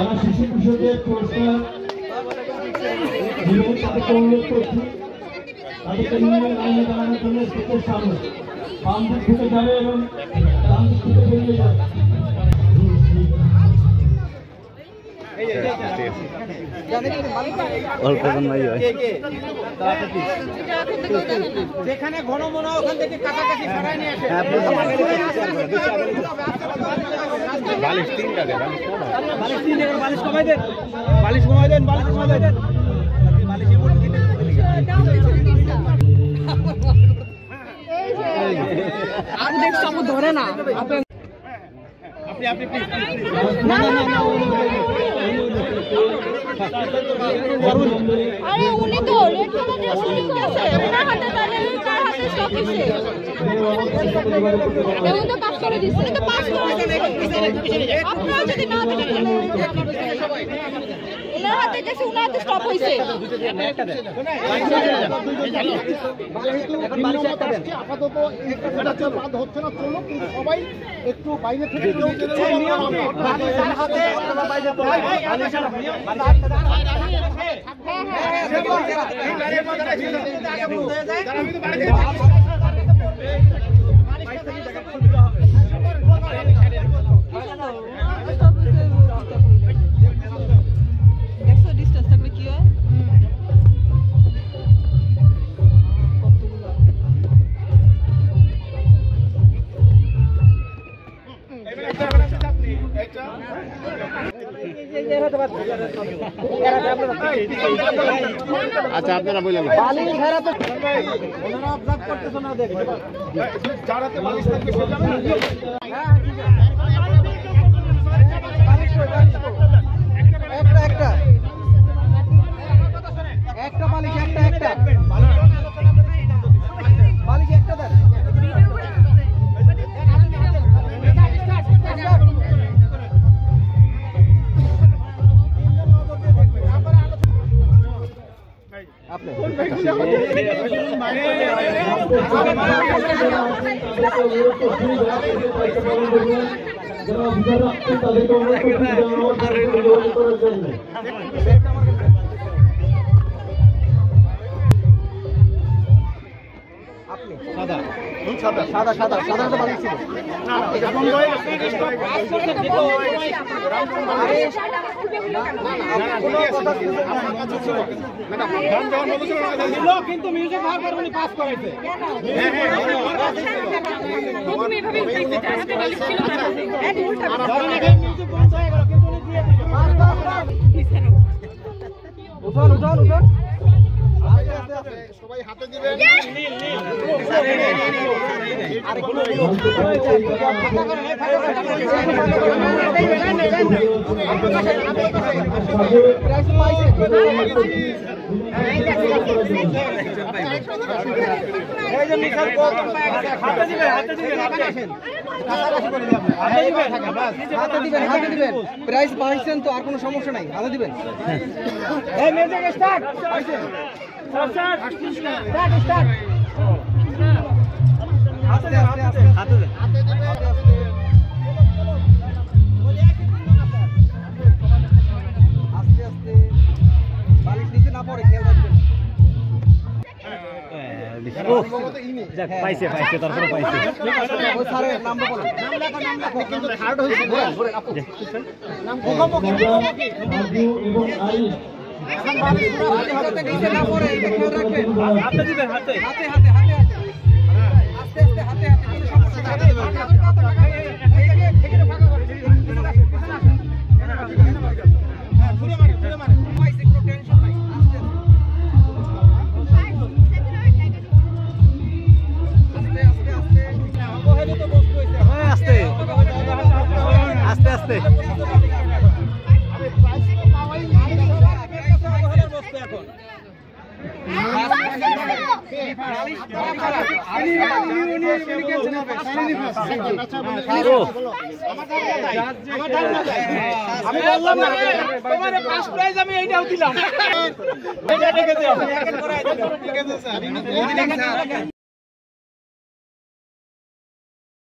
যারা শিশু কিশোরদের পুরস্কার দিবেন তাদেরকে অনুরোধ করছি তাদেরকে নিয়ে লাইনে দাঁড়ানোর জন্য স্টেজের সামনে বাম দিক থেকে যাবে এবং ডান দিক থেকে বেরিয়ে যাবে। যেখানে ঘন মনে ওখান থেকে কাছাকাছি সরাই নিয়ে আসে। বালিশ তিনটা দেন, বালিশ কমাই দেন, বালিশ কমাই দেন, বালিশ কমাই দেন। আর দেখছো আমু ধরে না আপনি না না না আরে উনি তো রেড কালার ড্রেস পরে আছে ওনার হাতে তাহলে কার হাতে স্টক আছে এমন তো পাস করে দিছে তো পাস করে দিছে আপনারা যদি না দিতে সবাই ওনার হাতে গেছে ওনার হাতে স্টপ হইছে আপাতত একটা বাদ হচ্ছে না চলো কিন্তু সবাই একটু বাইরে থেকে আচ্ছা আপনারা বললেন একটা বালিশ একটা বালিশ একটা দেন সাদা বালিশ ছিল কিন্তু মিউজিক হওয়ার পর উনি পাস করাইছে উঠান সবাই হাতে দিবেন প্রাইস পাইছেন তো আর কোনো সমস্যা নাই হাতে দিবেন পাইছে তারপরে পাইছে আস্তে আমি বললাম না তোমার ফার্স্ট প্রাইজ আমি এইটাও দিলাম